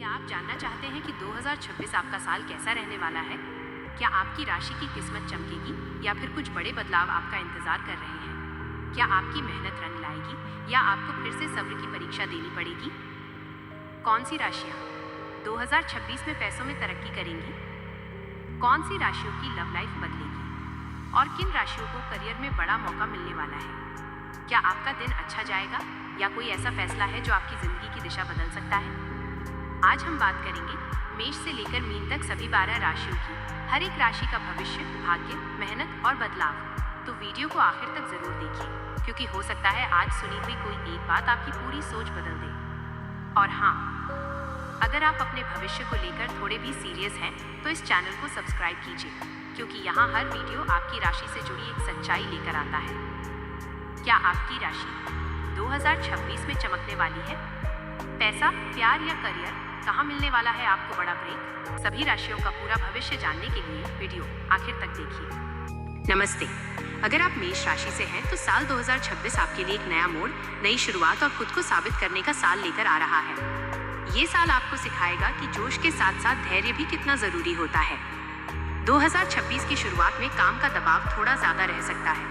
क्या आप जानना चाहते हैं कि 2026 आपका साल कैसा रहने वाला है? क्या आपकी राशि की किस्मत चमकेगी या फिर कुछ बड़े बदलाव आपका इंतजार कर रहे हैं? क्या आपकी मेहनत रंग लाएगी या आपको फिर से सब्र की परीक्षा देनी पड़ेगी? कौन सी राशियाँ 2026 में पैसों में तरक्की करेंगी? कौन सी राशियों की लव लाइफ बदलेगी? और किन राशियों को करियर में बड़ा मौका मिलने वाला है? क्या आपका दिन अच्छा जाएगा या कोई ऐसा फैसला है जो आपकी जिंदगी की दिशा बदल सकता है? आज हम बात करेंगे मेष से लेकर मीन तक सभी 12 राशियों की, हर एक राशि का भविष्य, भाग्य, मेहनत और बदलाव। तो वीडियो को आखिर तक जरूर देखिए, क्योंकि हो सकता है आज सुनी हुई कोई एक बात आपकी पूरी सोच बदल दे। और हाँ, अगर आप अपने भविष्य को लेकर थोड़े भी सीरियस हैं तो इस चैनल को सब्सक्राइब कीजिए, क्योंकि यहाँ हर वीडियो आपकी राशि से जुड़ी एक सच्चाई लेकर आता है। क्या आपकी राशि 2026 में चमकने वाली है? पैसा, प्यार या करियर, कहाँ मिलने वाला है आपको बड़ा ब्रेक? सभी राशियों का पूरा भविष्य जानने के लिए वीडियो आखिर तक देखिए। नमस्ते, अगर आप मेष राशि से हैं तो साल 2026 आपके लिए एक नया मोड़, नई शुरुआत और खुद को साबित करने का साल लेकर आ रहा है। ये साल आपको सिखाएगा कि जोश के साथ साथ धैर्य भी कितना जरूरी होता है। 2026 की शुरुआत में काम का दबाव थोड़ा ज्यादा रह सकता है,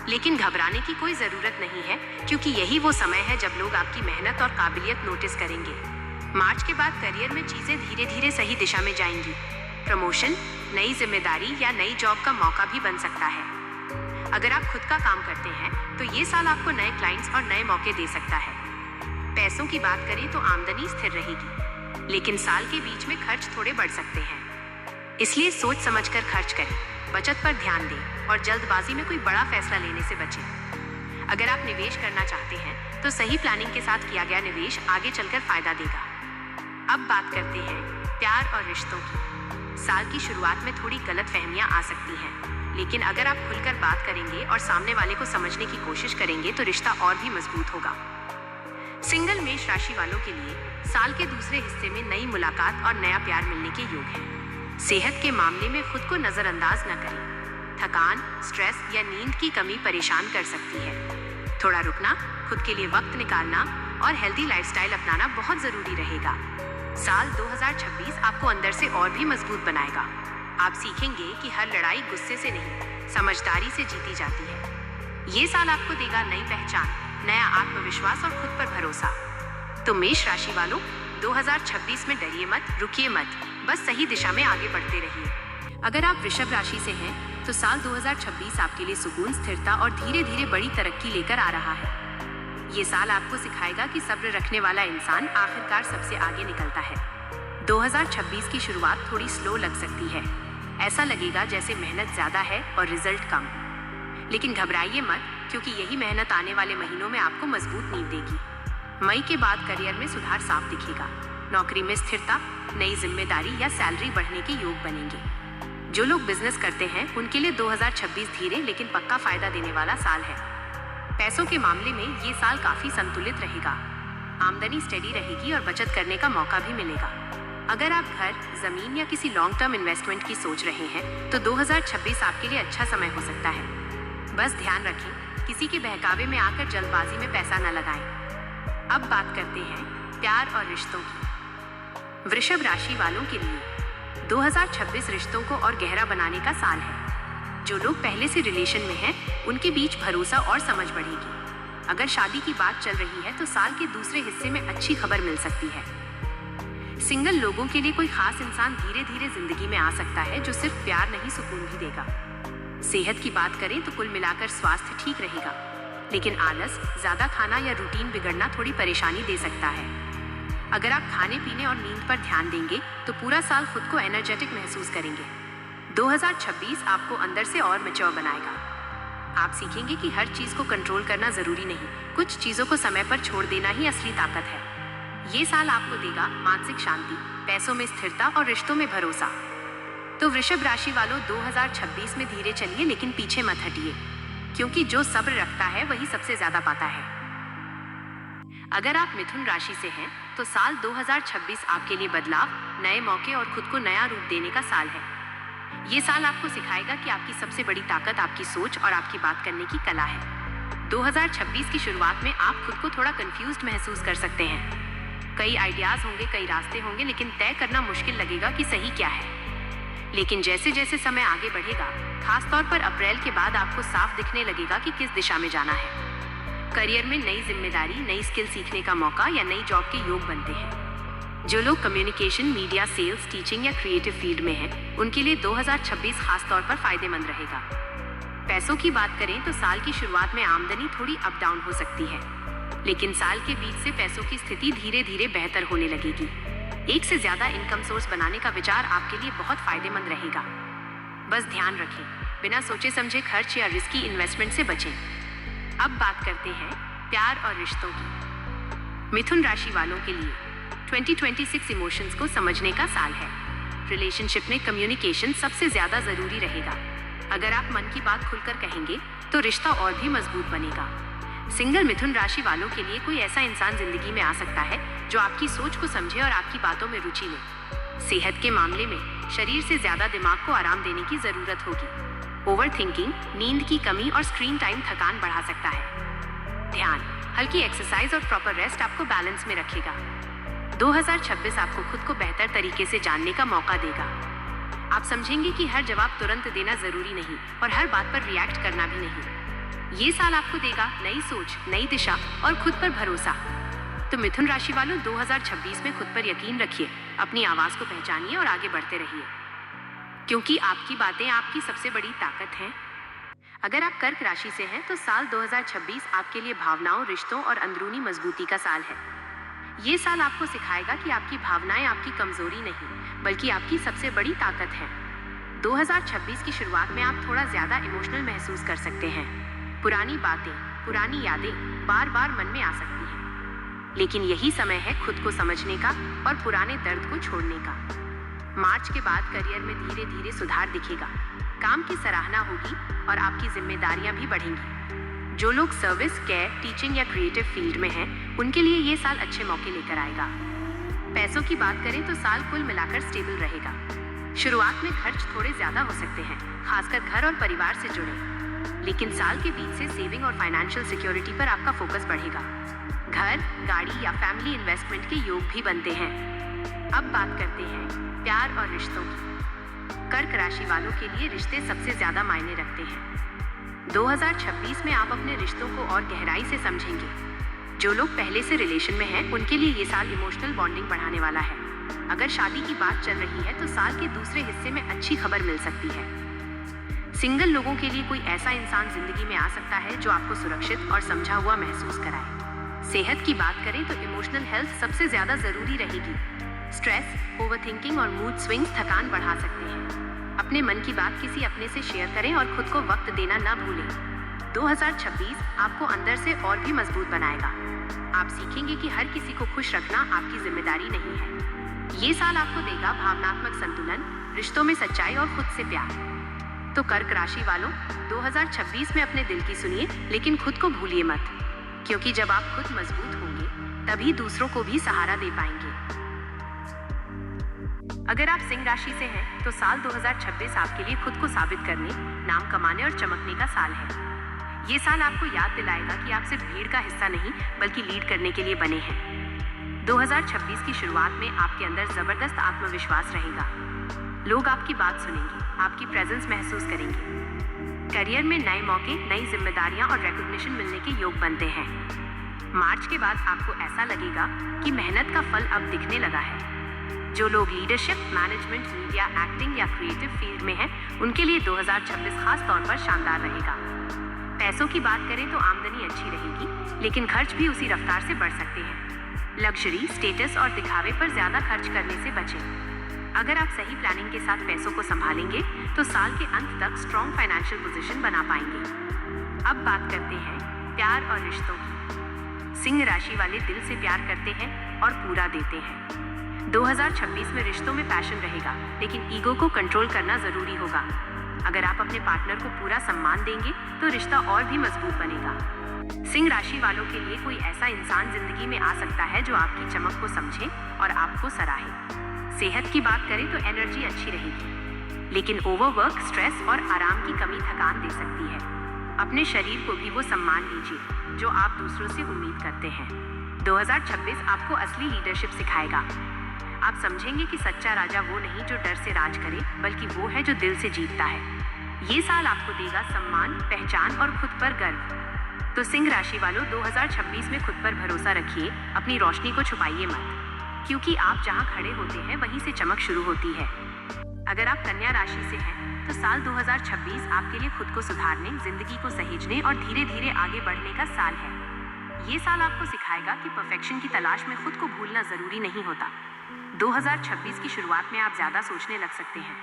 लेकिन घबराने की कोई जरूरत नहीं है, क्योंकि यही वो समय है जब लोग आपकी मेहनत और काबिलियत नोटिस करेंगे। मार्च के बाद करियर में चीजें धीरे धीरे सही दिशा में जाएंगी। प्रमोशन, नई जिम्मेदारी या नई जॉब का मौका भी बन सकता है। अगर आप खुद का काम करते हैं तो ये साल आपको नए क्लाइंट्स और नए मौके दे सकता है। पैसों की बात करें तो आमदनी स्थिर रहेगी, लेकिन साल के बीच में खर्च थोड़े बढ़ सकते हैं, इसलिए सोच समझकर खर्च करें, बचत पर ध्यान दें और जल्दबाजी में कोई बड़ा फैसला लेने से बचें। अगर आप निवेश करना चाहते हैं तो सही प्लानिंग के साथ किया गया निवेश आगे चलकर फायदा देगा। अब बात करते हैं प्यार और रिश्तों की। साल की शुरुआत में थोड़ी गलतफहमियां आ सकती हैं, लेकिन अगर आप खुलकर बात करेंगे और सामने वाले को समझने की कोशिश करेंगे तो रिश्ता और भी मजबूत होगा। सिंगल मेष राशि वालों के लिए साल के दूसरे हिस्से में नई मुलाकात और नया प्यार मिलने के योग है। सेहत के मामले में खुद को नजरअंदाज न करें। थकान, स्ट्रेस या नींद की कमी परेशान कर सकती है। थोड़ा रुकना, खुद के लिए वक्त निकालना और हेल्दी लाइफस्टाइल अपनाना बहुत जरूरी रहेगा। साल 2026 आपको अंदर से और भी मजबूत बनाएगा। आप सीखेंगे कि हर लड़ाई गुस्से से नहीं, समझदारी से जीती जाती है। ये साल आपको देगा नई पहचान, नया आत्मविश्वास और खुद पर भरोसा। तो मेष राशि वालों, 2026 में डरिए मत, रुकिए मत, बस सही दिशा में आगे बढ़ते रहिए। अगर आप वृषभ राशि से हैं तो साल 2026 आपके लिए सुकून, स्थिरता और धीरे धीरे बड़ी तरक्की लेकर आ रहा है। ये साल आपको सिखाएगा कि सब्र रखने वाला इंसान आखिरकार सबसे आगे निकलता है। 2026 की शुरुआत थोड़ी स्लो लग सकती है, ऐसा लगेगा जैसे मेहनत ज्यादा है और रिजल्ट कम। लेकिन घबराइए मत, क्योंकि यही मेहनत आने वाले महीनों में आपको मजबूत नींव देगी। मई के बाद करियर में सुधार साफ दिखेगा। नौकरी में स्थिरता, नई जिम्मेदारी या सैलरी बढ़ने के योग बनेंगे। जो लोग बिजनेस करते हैं उनके लिए 2026 धीरे लेकिन पक्का फायदा देने वाला साल है। पैसों के मामले में ये साल काफी संतुलित रहेगा। आमदनी स्टेडी रहेगी और बचत करने का मौका भी मिलेगा। अगर आप घर, जमीन या किसी लॉन्ग टर्म इन्वेस्टमेंट की सोच रहे हैं तो 2026 आपके लिए अच्छा समय हो सकता है। बस ध्यान रखें, किसी के बहकावे में आकर जल्दबाजी में पैसा न लगाएं। अब बात करते हैं प्यार और रिश्तों की। वृषभ राशि वालों के लिए 2026 रिश्तों को और गहरा बनाने का साल है। जो लोग पहले से रिलेशन में हैं, उनके बीच भरोसा और समझ बढ़ेगी। अगर शादी की बात चल रही है तो साल के दूसरे हिस्से में अच्छी खबर मिल सकती है। सिंगल लोगों के लिए कोई खास इंसान धीरे धीरे जिंदगी में आ सकता है, जो सिर्फ प्यार नहीं सुकून भी देगा। सेहत की बात करें तो कुल मिलाकर स्वास्थ्य ठीक रहेगा, लेकिन आलस, ज्यादा खाना या रूटीन बिगड़ना थोड़ी परेशानी दे सकता है। अगर आप खाने पीने और नींद पर ध्यान देंगे तो पूरा साल खुद को एनर्जेटिक महसूस करेंगे। 2026 आपको अंदर से और मैच्योर बनाएगा। आप सीखेंगे कि हर चीज को कंट्रोल करना जरूरी नहीं, कुछ चीजों को समय पर छोड़ देना ही असली ताकत है। ये साल आपको देगा मानसिक शांति, पैसों में स्थिरता और रिश्तों में भरोसा। तो वृषभ राशि वालों, 2026 में धीरे चलिए लेकिन पीछे मत हटिए, क्योंकि जो सब्र रखता है वही सबसे ज्यादा पाता है। अगर आप मिथुन राशि से हैं तो साल 2026 आपके लिए बदलाव, नए मौके और खुद को नया रूप देने का साल है। ये साल आपको सिखाएगा कि आपकी सबसे बड़ी ताकत आपकी सोच और आपकी बात करने की कला है। 2026 की शुरुआत में आप खुद को थोड़ा कंफ्यूज्ड महसूस कर सकते हैं। कई आइडियाज होंगे, कई रास्ते होंगे, लेकिन तय करना मुश्किल लगेगा कि सही क्या है। लेकिन जैसे जैसे समय आगे बढ़ेगा, खासतौर पर अप्रैल के बाद, आपको साफ दिखने लगेगा कि किस दिशा में जाना है। करियर में नई जिम्मेदारी, नई स्किल सीखने का मौका या नई जॉब के योग बनते हैं। जो लोग कम्युनिकेशन, मीडिया, सेल्स, टीचिंग या क्रिएटिव फील्ड में हैं, उनके लिए 2026 खासतौर पर फायदेमंद रहेगा। पैसों की बात करें तो साल की शुरुआत में आमदनी थोड़ी अप डाउन हो सकती है, लेकिन साल के बीच से पैसों की स्थिति धीरे धीरे बेहतर होने लगेगी। एक से ज्यादा इनकम सोर्स बनाने का विचार आपके लिए बहुत फायदेमंद रहेगा। बस ध्यान रखें, बिना सोचे समझे खर्च या रिस्की इन्वेस्टमेंट से बचें। अब बात करते हैं प्यार और रिश्तों की। मिथुन राशि वालों के लिए 2026 इमोशंस को समझने का साल है। रिलेशनशिप में कम्युनिकेशन सबसे ज्यादा जरूरी रहेगा। अगर आप मन की बात खुलकर कहेंगे तो रिश्ता और भी मजबूत बनेगा। सिंगल मिथुन राशि वालों के लिए कोई ऐसा इंसान जिंदगी में आ सकता है जो आपकी सोच को समझे और आपकी बातों में रुचि ले। सेहत के मामले में शरीर से ज्यादा दिमाग को आराम देने की जरूरत होगी। ओवरथिंकिंग, नींद की कमी और स्क्रीन टाइम थकान बढ़ा सकता है। ध्यान, हल्की एक्सरसाइज और प्रॉपर रेस्ट आपको बैलेंस में रखेगा। 2026 आपको खुद को बेहतर तरीके से जानने का मौका देगा। आप समझेंगे कि हर जवाब तुरंत देना जरूरी नहीं और हर बात पर रिएक्ट करना भी नहीं। ये साल आपको देगा नई सोच, नई दिशा और खुद पर भरोसा। तो मिथुन राशि वालों, 2026 में खुद पर यकीन रखिए, अपनी आवाज को पहचानिए और आगे बढ़ते रहिए, क्योंकि आपकी बातें आपकी सबसे बड़ी ताकत हैं। अगर आप कर्क राशि से हैं तो साल 2026 आपके लिए भावनाओं, रिश्तों और अंदरूनी मजबूती का साल है। ये साल आपको सिखाएगा कि आपकी भावनाएं आपकी कमजोरी नहीं, बल्कि आपकी सबसे बड़ी ताकत है। 2026 की शुरुआत में आप थोड़ा ज्यादा इमोशनल महसूस कर सकते हैं। पुरानी बातें, पुरानी यादें बार बार मन में आ सकती हैं, लेकिन यही समय है खुद को समझने का और पुराने दर्द को छोड़ने का। मार्च के बाद करियर में धीरे धीरे सुधार दिखेगा, काम की सराहना होगी और आपकी जिम्मेदारियां भी बढ़ेंगी। जो लोग सर्विस, केयर, टीचिंग या क्रिएटिव फील्ड में हैं, उनके लिए ये साल अच्छे मौके लेकर आएगा। पैसों की बात करें तो साल कुल मिलाकर स्टेबल रहेगा। शुरुआत में खर्च थोड़े ज्यादा हो सकते हैं, खासकर घर और परिवार से जुड़े, लेकिन साल के बीच से सेविंग और फाइनेंशियल सिक्योरिटी पर आपका फोकस बढ़ेगा। घर, गाड़ी या फैमिली इन्वेस्टमेंट के योग भी बनते हैं। अब बात करते हैं प्यार और रिश्तों की। कर्क राशि वालों के लिए रिश्ते सबसे ज्यादा मायने रखते हैं। 2026 में आप अपने रिश्तों को और गहराई से समझेंगे। जो लोग पहले से रिलेशन में हैं, उनके लिए ये साल इमोशनल बॉन्डिंग बढ़ाने वाला है। अगर शादी की बात चल रही है तो साल के दूसरे हिस्से में अच्छी खबर मिल सकती है। सिंगल लोगों के लिए कोई ऐसा इंसान जिंदगी में आ सकता है जो आपको सुरक्षित और समझा हुआ महसूस कराए। सेहत की बात करें तो इमोशनल हेल्थ सबसे ज्यादा जरूरी रहेगी। स्ट्रेस, ओवरथिंकिंग और मूड स्विंग्स थकान बढ़ा सकते हैं। अपने मन की बात किसी अपने से शेयर करें और खुद को वक्त देना न भूलें। 2026 आपको अंदर से और भी मजबूत बनाएगा। आप सीखेंगे कि हर किसी को खुश रखना आपकी जिम्मेदारी नहीं है। ये साल आपको देगा भावनात्मक संतुलन, रिश्तों में सच्चाई और खुद से प्यार। तो कर्क राशि वालों, 2026 में अपने दिल की सुनिए, लेकिन खुद को भूलिए मत, क्योंकि जब आप खुद मजबूत होंगे तभी दूसरों को भी सहारा दे पाएंगे। अगर आप सिंह राशि से हैं तो साल 2026 आपके लिए खुद को साबित करने, नाम कमाने और चमकने का साल है। ये साल आपको याद दिलाएगा कि आप सिर्फ भीड़ का हिस्सा नहीं, बल्कि लीड करने के लिए बने हैं। 2026 की शुरुआत में आपके अंदर जबरदस्त आत्मविश्वास रहेगा। लोग आपकी बात सुनेंगे, आपकी प्रेजेंस महसूस करेंगे। करियर में नए मौके, नई जिम्मेदारियां और रिकॉग्निशन मिलने के योग बनते हैं। मार्च के बाद आपको ऐसा लगेगा कि मेहनत का फल अब दिखने लगा है। जो लोग लीडरशिप, मैनेजमेंट, मीडिया, एक्टिंग या क्रिएटिव फील्ड में हैं, उनके लिए 2026 खास तौर पर शानदार रहेगा। पैसों की बात करें तो आमदनी अच्छी रहेगी, लेकिन खर्च भी उसी रफ्तार से बढ़ सकते हैं। लग्जरी, स्टेटस और दिखावे पर ज्यादा खर्च करने से बचें। अगर आप सही प्लानिंग के साथ पैसों को संभालेंगे तो साल के अंत तक स्ट्रॉन्ग फाइनेंशियल पोजीशन बना पाएंगे। अब बात करते हैं प्यार और रिश्तों की। सिंह राशि वाले दिल से प्यार करते हैं और पूरा देते हैं। 2026 में रिश्तों में पैशन रहेगा, लेकिन ईगो को कंट्रोल करना जरूरी होगा। अगर आप अपने पार्टनर को पूरा सम्मान देंगे तो रिश्ता और भी मजबूत बनेगा। सिंह राशि वालों के लिए कोई ऐसा इंसान जिंदगी में आ सकता है जो आपकी चमक को समझे और आपको सराहे। सेहत की बात करें तो एनर्जी अच्छी रहेगी, लेकिन ओवरवर्क, स्ट्रेस और आराम की कमी थकान दे सकती है। अपने शरीर को भी वो सम्मान दीजिए जो आप दूसरों से उम्मीद करते हैं। 2026 आपको असली लीडरशिप सिखाएगा। आप समझेंगे कि सच्चा राजा वो नहीं जो डर से राज करे, बल्कि वो है जो दिल से जीतता है। ये साल आपको देगा सम्मान, पहचान और खुद पर गर्व। तो सिंह राशि वालों, 2026 में खुद पर भरोसा रखिए, अपनी रोशनी को छुपाइए मत, क्योंकि आप जहां खड़े होते हैं वहीं से चमक शुरू होती है। अगर आप कन्या राशि से हैं, तो साल 2026 आपके लिए खुद को सुधारने, जिंदगी को सहेजने और धीरे धीरे आगे बढ़ने का साल है। ये साल आपको सिखाएगा कि परफेक्शन की तलाश में खुद को भूलना जरूरी नहीं होता। 2026 की शुरुआत में आप ज्यादा सोचने लग सकते हैं।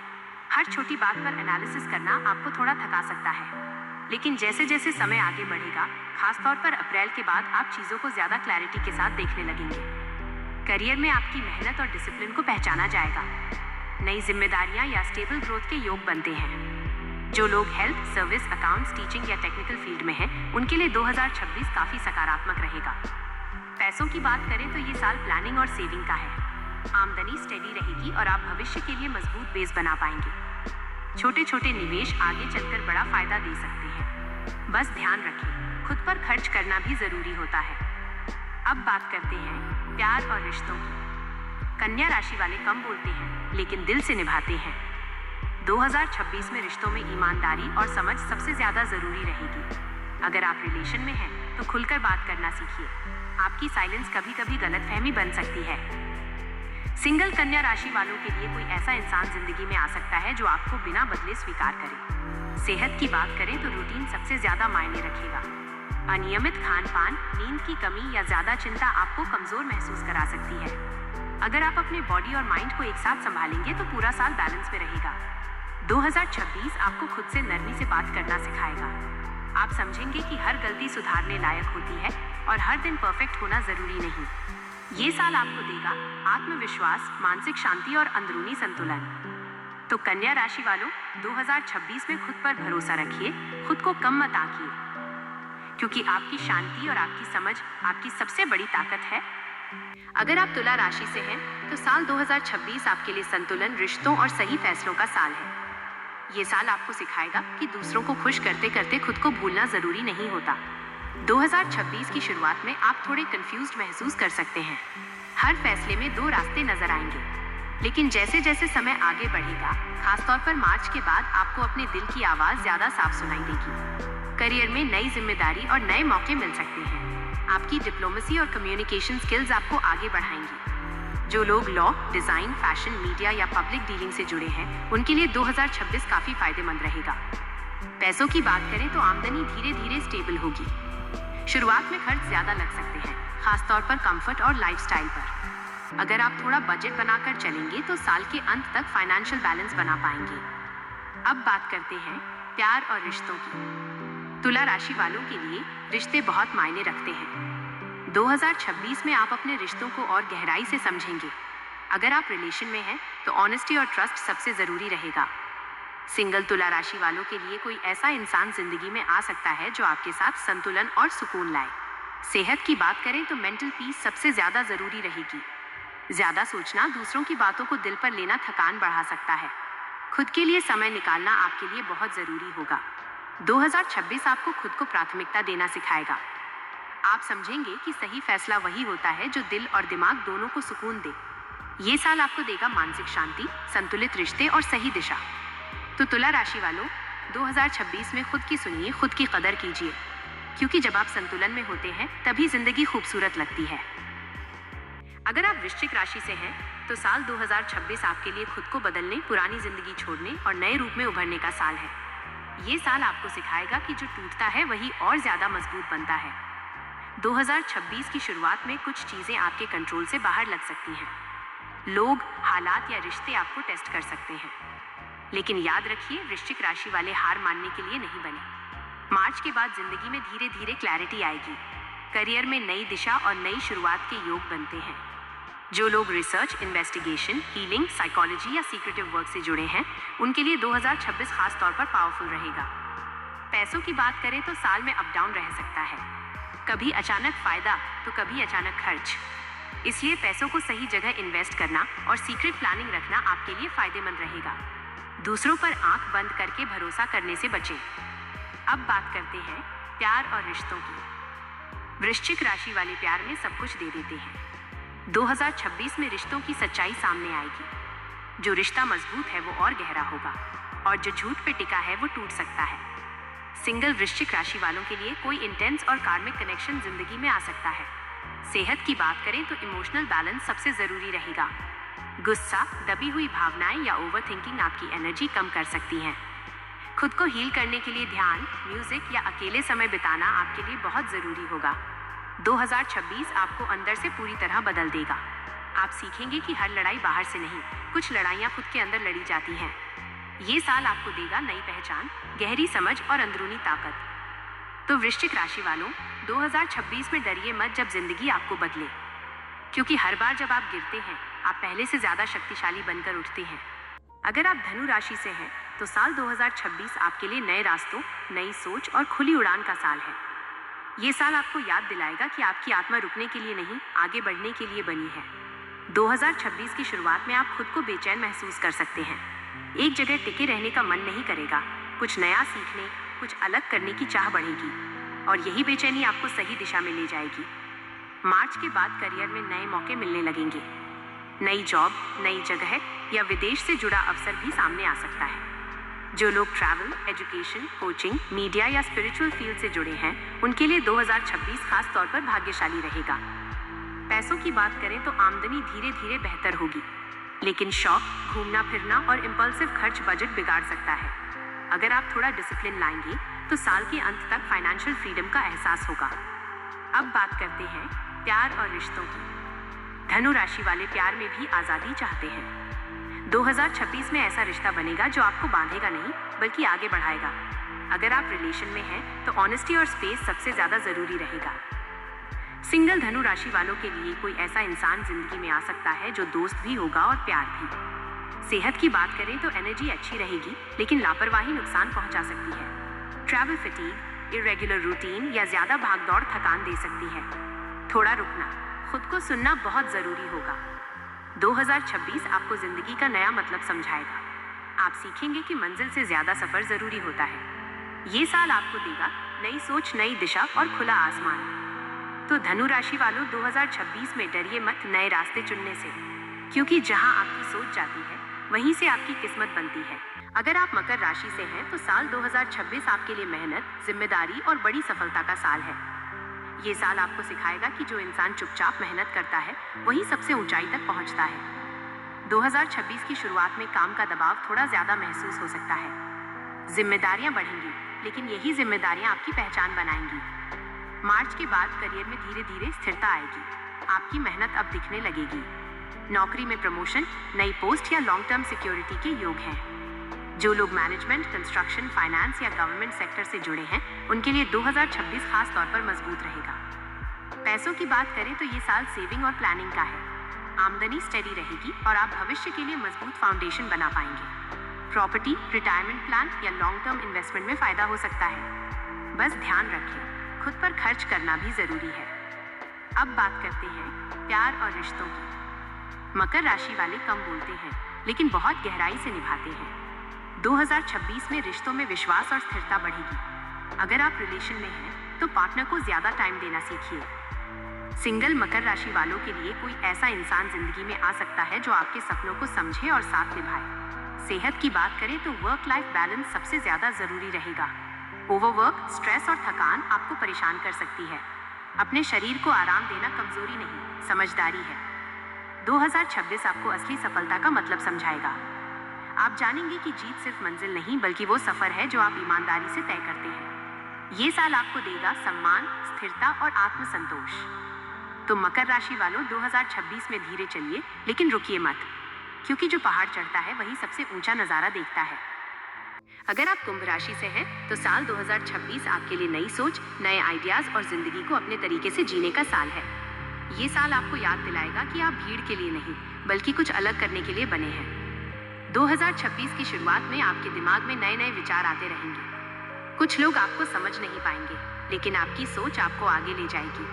हर छोटी बात पर एनालिसिस करना आपको थोड़ा थका सकता है, लेकिन जैसे जैसे समय आगे बढ़ेगा, खासतौर पर अप्रैल के बाद, आप चीजों को ज्यादा क्लैरिटी के साथ देखने लगेंगे। करियर में आपकी मेहनत और डिसिप्लिन को पहचाना जाएगा। नई जिम्मेदारियां या स्टेबल ग्रोथ के योग बनते हैं। जो लोग हेल्थ, सर्विस, अकाउंट्स, टीचिंग या टेक्निकल फील्ड में हैं, उनके लिए 2026 काफी सकारात्मक रहेगा। पैसों की बात करें तो ये साल प्लानिंग और सेविंग का है। आमदनी स्टेडी रहेगी और आप भविष्य के लिए मजबूत बेस बना पाएंगे। छोटे छोटे निवेश आगे चलकर बड़ा फायदा दे सकते हैं। बस ध्यान रखें, खुद पर खर्च करना भी जरूरी होता है। अब बात करते हैं प्यार और रिश्तों की। कन्या राशि वाले कम बोलते हैं, लेकिन दिल से निभाते हैं। 2026 में रिश्तों में ईमानदारी और समझ सबसे ज्यादा जरूरी रहेगी। अगर आप रिलेशन में हैं, तो खुलकर बात करना सीखिए। आपकी साइलेंस कभी कभी गलतफहमी बन सकती है। सिंगल कन्या राशि वालों के लिए कोई ऐसा इंसान जिंदगी में आ सकता है जो आपको बिना बदले स्वीकार करे। सेहत की बात करें तो रूटीन सबसे ज्यादा मायने रखेगा। अनियमित खान पान, नींद की कमी या ज्यादा चिंता आपको कमजोर महसूस करा सकती है। अगर आप अपने बॉडी और माइंड को एक साथ संभालेंगे तो पूरा साल बैलेंस में रहेगा। 2026 आपको खुद से नरमी से बात करना सिखाएगा। आप समझेंगे कि हर गलती सुधारने लायक होती है और हर दिन परफेक्ट होना जरूरी नहीं। ये साल आपको देगा आत्मविश्वास, मानसिक शांति और अंदरूनी संतुलन। तो कन्या राशि वालों, 2026 में खुद पर भरोसा रखिए, खुद को कम मत आंकिए, क्योंकि आपकी शांति और आपकी समझ आपकी सबसे बड़ी ताकत है। अगर आप तुला राशि से हैं, तो साल 2026 आपके लिए संतुलन, रिश्तों और सही फैसलों का साल है। ये साल आपको सिखाएगा कि दूसरों को खुश करते करते खुद को भूलना जरूरी नहीं होता। 2026 की शुरुआत में आप थोड़े कंफ्यूज्ड महसूस कर सकते हैं। हर फैसले में दो रास्ते नजर आएंगे, लेकिन जैसे जैसे समय आगे बढ़ेगा, खासतौर पर मार्च के बाद, आपको अपने दिल की आवाज ज्यादा साफ सुनाई देगी। करियर में नई जिम्मेदारी और नए मौके मिल सकते हैं। आपकी डिप्लोमेसी और कम्युनिकेशन स्किल्स आपको आगे बढ़ाएंगी। जो लोग लॉ, डिजाइन, फैशन, मीडिया या पब्लिक डीलिंग से जुड़े हैं, उनके लिए 2026 काफी फायदेमंद रहेगा। पैसों की बात करें तो आमदनी धीरे धीरे स्टेबल होगी। शुरुआत में खर्च ज्यादा लग सकते हैं, खासतौर पर कंफर्ट और लाइफस्टाइल पर। अगर आप थोड़ा बजट बनाकर चलेंगे तो साल के अंत तक फाइनेंशियल बैलेंस बना पाएंगे। अब बात करते हैं प्यार और रिश्तों की। तुला राशि वालों के लिए रिश्ते बहुत मायने रखते हैं। 2026 में आप अपने रिश्तों को और गहराई से समझेंगे। अगर आप रिलेशन में हैं, तो ऑनेस्टी और ट्रस्ट सबसे जरूरी रहेगा। सिंगल तुला राशि वालों के लिए कोई ऐसा इंसान जिंदगी में आ सकता है जो आपके साथ संतुलन और सुकून लाए। सेहत की बात करें तो मेंटल पीस सबसे ज्यादा जरूरी रहेगी। ज्यादा सोचना, दूसरों की बातों को दिल पर लेना थकान बढ़ा सकता है। खुद के लिए समय निकालना आपके लिए बहुत जरूरी होगा। 2026 आपको खुद को प्राथमिकता देना सिखाएगा। आप समझेंगे कि सही फैसला वही होता है जो दिल और दिमाग दोनों को सुकून दे। ये साल आपको देगा मानसिक शांति, संतुलित रिश्ते और सही दिशा। तो तुला राशि वालों, 2026 में खुद की सुनिए, खुद की कदर कीजिए, क्योंकि जब आप संतुलन में होते हैं तभी जिंदगी खूबसूरत लगती है। अगर आप वृश्चिक राशि से हैं, तो साल 2026 आपके लिए खुद को बदलने, पुरानी जिंदगी छोड़ने और नए रूप में उभरने का साल है। ये साल आपको सिखाएगा कि जो टूटता है वही और ज्यादा मजबूत बनता है। 2026 की शुरुआत में कुछ चीजें आपके कंट्रोल से बाहर लग सकती हैं। लोग, हालात या रिश्ते आपको टेस्ट कर सकते हैं, लेकिन याद रखिए, वृश्चिक राशि वाले हार मानने के लिए नहीं बने। मार्च के बाद जिंदगी में धीरे धीरे क्लैरिटी आएगी। करियर में नई दिशा और नई शुरुआत के योग बनते हैं। जो लोग रिसर्च, इन्वेस्टिगेशन, हीलिंग, साइकोलॉजी या सीक्रेटिव वर्क से जुड़े हैं, उनके लिए 2026 खास तौर पर पावरफुल रहेगा। पैसों की बात करें तो साल में अप डाउन रह सकता है। कभी अचानक फायदा तो कभी अचानक खर्च। इसलिए पैसों को सही जगह इन्वेस्ट करना और सीक्रेट प्लानिंग रखना आपके लिए फायदेमंद रहेगा। दूसरों पर आंख बंद करके भरोसा करने से बचें। अब बात करते हैं प्यार और रिश्तों की। वृश्चिक राशि वाले प्यार में सब कुछ दे देते हैं। 2026 में रिश्तों की सच्चाई सामने आएगी। जो रिश्ता मजबूत है वो और गहरा होगा और जो झूठ पे टिका है वो टूट सकता है। सिंगल वृश्चिक राशि वालों के लिए कोई इंटेंस और कार्मिक कनेक्शन जिंदगी में आ सकता है। सेहत की बात करें तो इमोशनल बैलेंस सबसे जरूरी रहेगा। गुस्सा, दबी हुई भावनाएं या ओवरथिंकिंग आपकी एनर्जी कम कर सकती हैं। खुद को हील करने के लिए ध्यान, म्यूजिक या अकेले समय बिताना आपके लिए बहुत जरूरी होगा। 2026 आपको अंदर से पूरी तरह बदल देगा। आप सीखेंगे कि हर लड़ाई बाहर से नहीं, कुछ लड़ाइयाँ खुद के अंदर लड़ी जाती हैं। ये साल आपको देगा नई पहचान, गहरी समझ और अंदरूनी ताकत। तो वृश्चिक राशि वालों, 2026 में डरिए मत जब जिंदगी आपको बदले, क्योंकि हर बार जब आप गिरते हैं आप पहले से ज्यादा शक्तिशाली बनकर उठते हैं। अगर आप धनु राशि से हैं तो साल 2026 आपके लिए नए रास्तों, नई सोच और खुली उड़ान का साल है। ये साल आपको याद दिलाएगा कि आपकी आत्मा रुकने के लिए नहीं, आगे बढ़ने के लिए बनी है। 2026 की शुरुआत में आप खुद को बेचैन महसूस कर सकते हैं। एक जगह टिके रहने का मन नहीं करेगा। कुछ नया सीखने, कुछ अलग करने की चाह बढ़ेगी और यही बेचैनी आपको सही दिशा में ले जाएगी। मार्च के बाद करियर में नए मौके मिलने लगेंगे। नई जॉब, नई जगह या विदेश से जुड़ा अवसर भी सामने आ सकता है। जो लोग ट्रैवल, एजुकेशन, कोचिंग, मीडिया या स्पिरिचुअल फील्ड से जुड़े हैं उनके लिए 2026 खास तौर पर भाग्यशाली रहेगा। पैसों की बात करें तो आमदनी धीरे धीरे बेहतर होगी, लेकिन शौक, घूमना फिरना और इम्पल्सिव खर्च बजट बिगाड़ सकता है। अगर आप थोड़ा डिसिप्लिन लाएंगे तो साल के अंत तक फाइनेंशियल फ्रीडम का एहसास होगा। अब बात करते हैं प्यार और रिश्तों की। धनु राशि वाले प्यार में भी आज़ादी चाहते हैं। 2026 में ऐसा रिश्ता बनेगा जो आपको बांधेगा नहीं बल्कि आगे बढ़ाएगा। अगर आप रिलेशन में हैं तो ऑनेस्टी और स्पेस सबसे ज़्यादा ज़रूरी रहेगा। सिंगल धनु राशि वालों के लिए कोई ऐसा इंसान जिंदगी में आ सकता है जो दोस्त भी होगा और प्यार भी। सेहत की बात करें तो एनर्जी अच्छी रहेगी, लेकिन लापरवाही नुकसान पहुंचा सकती है। ट्रैवल फटीग, इरेगुलर रूटीन या ज्यादा भागदौड़ थकान दे सकती है। थोड़ा रुकना, खुद को सुनना बहुत जरूरी होगा। 2026 आपको जिंदगी का नया मतलब समझाएगा। आप सीखेंगे कि मंजिल से ज्यादा सफर जरूरी होता है। ये साल आपको देगा नई सोच, नई दिशा और खुला आसमान। तो धनु राशि वालों, 2026 में डरिए मत नए रास्ते चुनने से, क्योंकि जहां आपकी सोच जाती है वहीं से आपकी किस्मत बनती है। अगर आप मकर राशि से हैं तो साल 2026 आपके लिए मेहनत, जिम्मेदारी और बड़ी सफलता का साल है। ये साल आपको सिखाएगा कि जो इंसान चुपचाप मेहनत करता है वही सबसे ऊंचाई तक पहुंचता है। 2026 की शुरुआत में काम का दबाव थोड़ा ज्यादा महसूस हो सकता है। जिम्मेदारियां बढ़ेंगी, लेकिन यही जिम्मेदारियां आपकी पहचान बनाएंगी। मार्च के बाद करियर में धीरे धीरे स्थिरता आएगी। आपकी मेहनत अब दिखने लगेगी। नौकरी में प्रमोशन, नई पोस्ट या लॉन्ग टर्म सिक्योरिटी के योग हैं। जो लोग मैनेजमेंट, कंस्ट्रक्शन, फाइनेंस या गवर्नमेंट सेक्टर से जुड़े हैं उनके लिए 2026 खास तौर पर मजबूत रहेगा। पैसों की बात करें तो ये साल सेविंग और प्लानिंग का है। आमदनी स्टेडी रहेगी और आप भविष्य के लिए मजबूत फाउंडेशन बना पाएंगे। प्रॉपर्टी, रिटायरमेंट प्लान या लॉन्ग टर्म इन्वेस्टमेंट में फायदा हो सकता है। बस ध्यान रखें, खुद पर खर्च करना भी जरूरी है। अब बात करते हैं प्यार और रिश्तों की। मकर राशि वाले कम बोलते हैं लेकिन बहुत गहराई से निभाते हैं। 2026 में रिश्तों में विश्वास और स्थिरता बढ़ेगी। अगर आप रिलेशन में हैं तो पार्टनर को ज्यादा टाइम देना सीखिए। सिंगल मकर राशि वालों के लिए कोई ऐसा इंसान जिंदगी में आ सकता है जो आपके सपनों को समझे और साथ निभाए। सेहत की बात करें तो वर्क लाइफ बैलेंस सबसे ज्यादा जरूरी रहेगा। ओवरवर्क, स्ट्रेस और थकान आपको परेशान कर सकती है। अपने शरीर को आराम देना कमजोरी नहीं, समझदारी है। 2026 आपको असली सफलता का मतलब समझाएगा। आप जानेंगे कि जीत सिर्फ मंजिल नहीं बल्कि वो सफर है जो आप ईमानदारी से तय करते हैं। ये साल आपको देगा सम्मान, स्थिरता और आत्मसंतोष। तो मकर राशि वालों, 2026 में धीरे चलिए लेकिन रुकिए मत, क्योंकि जो पहाड़ चढ़ता है वही सबसे ऊंचा नजारा देखता है। अगर आप कुंभ राशि से हैं तो साल 2026 आपके लिए नई सोच, नए आइडियाज और जिंदगी को अपने तरीके से जीने का साल है। ये साल आपको याद दिलाएगा कि आप भीड़ के लिए नहीं बल्कि कुछ अलग करने के लिए बने हैं। 2026 की शुरुआत में आपके दिमाग में नए नए विचार आते रहेंगे। कुछ लोग आपको समझ नहीं पाएंगे, लेकिन आपकी सोच आपको आगे ले जाएगी।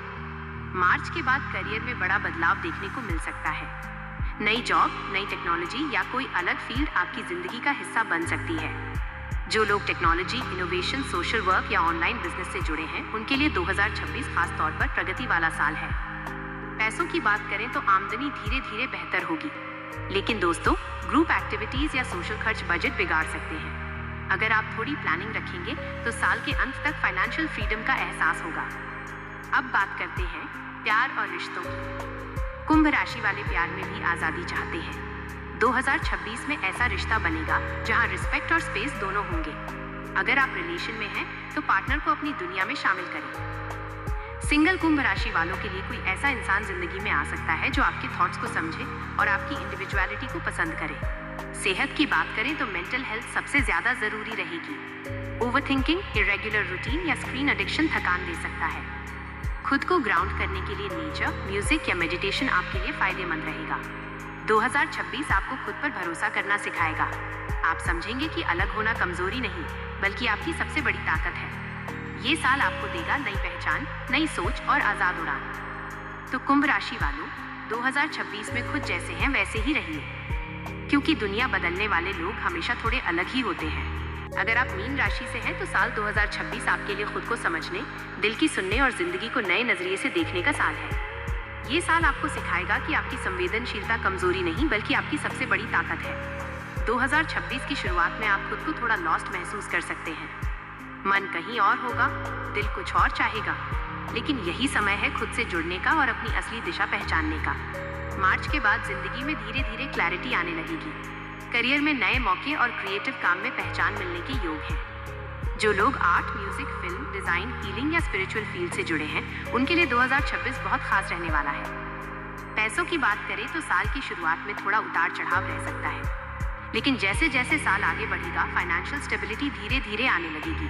मार्च के बाद करियर में बड़ा बदलाव देखने को मिल सकता है। नई जॉब, नई टेक्नोलॉजी या कोई अलग फील्ड आपकी जिंदगी का हिस्सा बन सकती है। जो लोग टेक्नोलॉजी, इनोवेशन, सोशल वर्क या ऑनलाइन बिजनेस से जुड़े हैं, उनके लिए 2026 खास तौर पर प्रगति वाला साल है। पैसों की बात करें तो आमदनी धीरे धीरे बेहतर होगी, लेकिन दोस्तों, ग्रुप एक्टिविटीज या सोशल खर्च बजट बिगाड़ सकते हैं। अगर आप थोड़ी प्लानिंग रखेंगे तो साल के अंत तक फाइनेंशियल फ्रीडम का एहसास होगा। अब बात करते हैं प्यार और रिश्तों की। कुंभ राशि वाले प्यार में भी आजादी चाहते हैं। 2026 में ऐसा रिश्ता बनेगा जहां रिस्पेक्ट और स्पेस दोनों होंगे। अगर आप रिलेशन में हैं तो पार्टनर को अपनी दुनिया में शामिल करें। सिंगल कुंभ राशि वालों के लिए कोई ऐसा इंसान जिंदगी में आ सकता है जो आपके थॉट्स को समझे और आपकी इंडिविजुअलिटी को पसंद करे। सेहत की बात करें तो मेंटल हेल्थ सबसे ज्यादा जरूरी रहेगी। ओवरथिंकिंग, इरेगुलर रूटीन या स्क्रीन एडिक्शन थकान दे सकता है। खुद को ग्राउंड करने के लिए नेचर, म्यूजिक या मेडिटेशन आपके लिए फायदेमंद रहेगा। 2026 आपको खुद पर भरोसा करना सिखाएगा। आप समझेंगे कि अलग होना कमजोरी नहीं, बल्कि आपकी सबसे बड़ी ताकत है। ये साल आपको देगा नई पहचान, नई सोच और आजाद उड़ान। तो कुंभ राशि वालों, 2026 में खुद जैसे हैं वैसे ही रहिए, क्योंकि दुनिया बदलने वाले लोग हमेशा थोड़े अलग ही होते हैं। अगर आप मीन राशि से हैं तो साल 2026 आपके लिए खुद को समझने, दिल की सुनने और जिंदगी को नए नजरिए से देखने का साल है। ये साल आपको सिखाएगा कि आपकी संवेदनशीलता कमजोरी नहीं, बल्कि आपकी सबसे बड़ी ताकत है। 2026 की शुरुआत में आप खुद को थोड़ा लॉस्ट महसूस कर सकते हैं। मन कहीं और होगा, दिल कुछ और चाहेगा, लेकिन यही समय है खुद से जुड़ने का और अपनी असली दिशा पहचानने का। मार्च के बाद जिंदगी में धीरे धीरे क्लैरिटी आने लगेगी। करियर में नए मौके और क्रिएटिव काम में पहचान मिलने के योग हैं। जो लोग art, music, film, design, healing या स्पिरिचुअल फील्ड से जुड़े हैं, उनके लिए 2026 बहुत खास रहने वाला है। पैसों की बात करें तो साल की शुरुआत में थोड़ा उतार चढ़ाव रह सकता है, लेकिन जैसे जैसे साल आगे बढ़ेगा फाइनेंशियल स्टेबिलिटी धीरे धीरे आने लगेगी।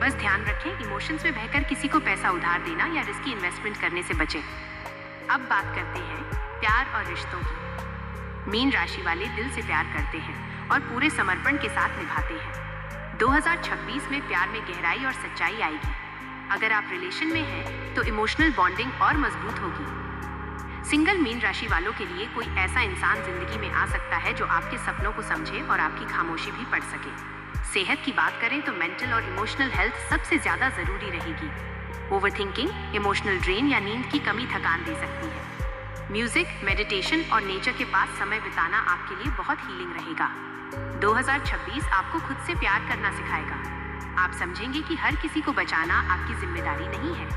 बस ध्यान रखें, इमोशंस में बहकर किसी को पैसा उधार देना या रिस्की इन्वेस्टमेंट करने से बचें। अब बात करते हैं प्यार और रिश्तों की। मीन राशि वाले दिल से प्यार करते हैं और पूरे समर्पण के साथ निभाते हैं। 2026 में प्यार में गहराई और सच्चाई आएगी। अगर आप रिलेशन में हैं तो इमोशनल बॉन्डिंग और मजबूत होगी। सिंगल मीन राशि वालों के लिए कोई ऐसा इंसान जिंदगी में आ सकता है जो आपके सपनों को समझे और आपकी खामोशी भी पढ़ सके। सेहत की बात करें तो मेंटल और इमोशनल हेल्थ सबसे ज्यादा जरूरी रहेगी। ओवरथिंकिंग, इमोशनल ड्रेन या नींद की कमी थकान दे सकती है। म्यूजिक, मेडिटेशन और नेचर के पास समय बिताना आपके लिए बहुत हीलिंग रहेगा। 2026 आपको खुद से प्यार करना सिखाएगा। आप समझेंगे कि हर किसी को बचाना आपकी जिम्मेदारी नहीं है।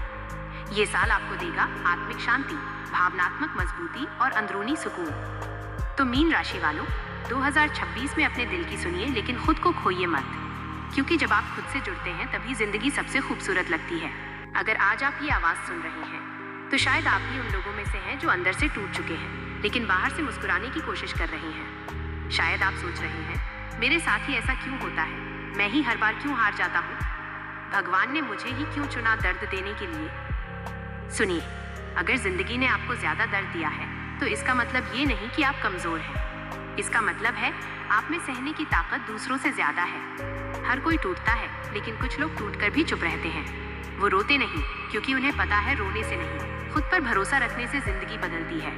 ये साल आपको देगा आत्मिक शांति, भावनात्मक मजबूती और अंदरूनी सुकून। तो मीन राशि वालों, 2026 में अपने दिल की सुनिए, लेकिन खुद को खोइए मत, क्योंकि जब आप खुद से जुड़ते हैं तभी जिंदगी सबसे खूबसूरत लगती है। अगर आज आप ये आवाज सुन रहे हैं तो शायद आप भी उन लोगों में से हैं जो अंदर से टूट चुके हैं, लेकिन बाहर से मुस्कुराने की कोशिश कर रहे हैं। शायद आप सोच रहे हैं, मेरे साथ ही ऐसा क्यों होता है, मैं ही हर बार क्यों हार जाता हूँ, भगवान ने मुझे ही क्यों चुना दर्द देने के लिए। सुनिए, अगर जिंदगी ने आपको ज्यादा दर्द दिया है तो इसका मतलब ये नहीं कि आप कमजोर हैं। इसका मतलब है आप में सहने की ताकत दूसरों से ज्यादा है। हर कोई टूटता है, लेकिन कुछ लोग टूटकर भी चुप रहते हैं। वो रोते नहीं क्योंकि उन्हें पता है रोने से नहीं, खुद पर भरोसा रखने से जिंदगी बदलती है।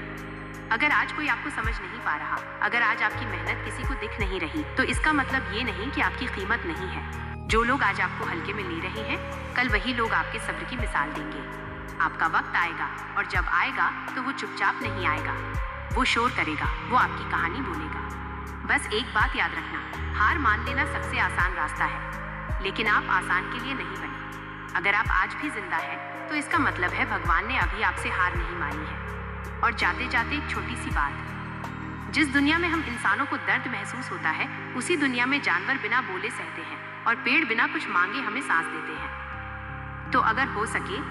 अगर आज कोई आपको समझ नहीं पा रहा, अगर आज आपकी मेहनत किसी को दिख नहीं रही, तो इसका मतलब ये नहीं कि आपकी कीमत नहीं है। जो लोग आज आपको हल्के में ले रहे हैं, कल वही लोग आपके सब्र की मिसाल देंगे। आपका वक्त आएगा, और जब आएगा तो वो चुपचाप नहीं आएगा, वो शोर करेगा, वो आपकी कहानी बोलेगा। बस एक बात याद रखना, हार मान लेना सबसे आसान रास्ता है, लेकिन आप आसान के लिए नहीं बने। अगर आप आज भी जिंदा हैं, तो इसका मतलब है भगवान ने अभी आपसे हार नहीं मानी है। और जाते जाते एक छोटी सी बात, जिस दुनिया में हम इंसानों को दर्द महसूस होता है, उसी दुनिया में जानवर बिना बोले सहते हैं और पेड़ बिना कुछ मांगे हमें सांस देते हैं। तो अगर हो सके,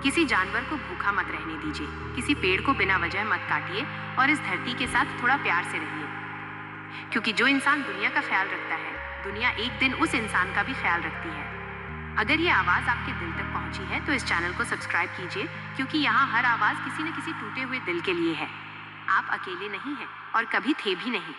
किसी जानवर को भूखा मत रहने दीजिए, किसी पेड़ को बिना वजह मत काटिए, और इस धरती के साथ थोड़ा प्यार से रहिए, क्योंकि जो इंसान दुनिया का ख्याल रखता है, दुनिया एक दिन उस इंसान का भी ख्याल रखती है। अगर ये आवाज़ आपके दिल तक पहुंची है तो इस चैनल को सब्सक्राइब कीजिए, क्योंकि यहाँ हर आवाज़ किसी न किसी टूटे हुए दिल के लिए है। आप अकेले नहीं हैं और कभी थे भी नहीं।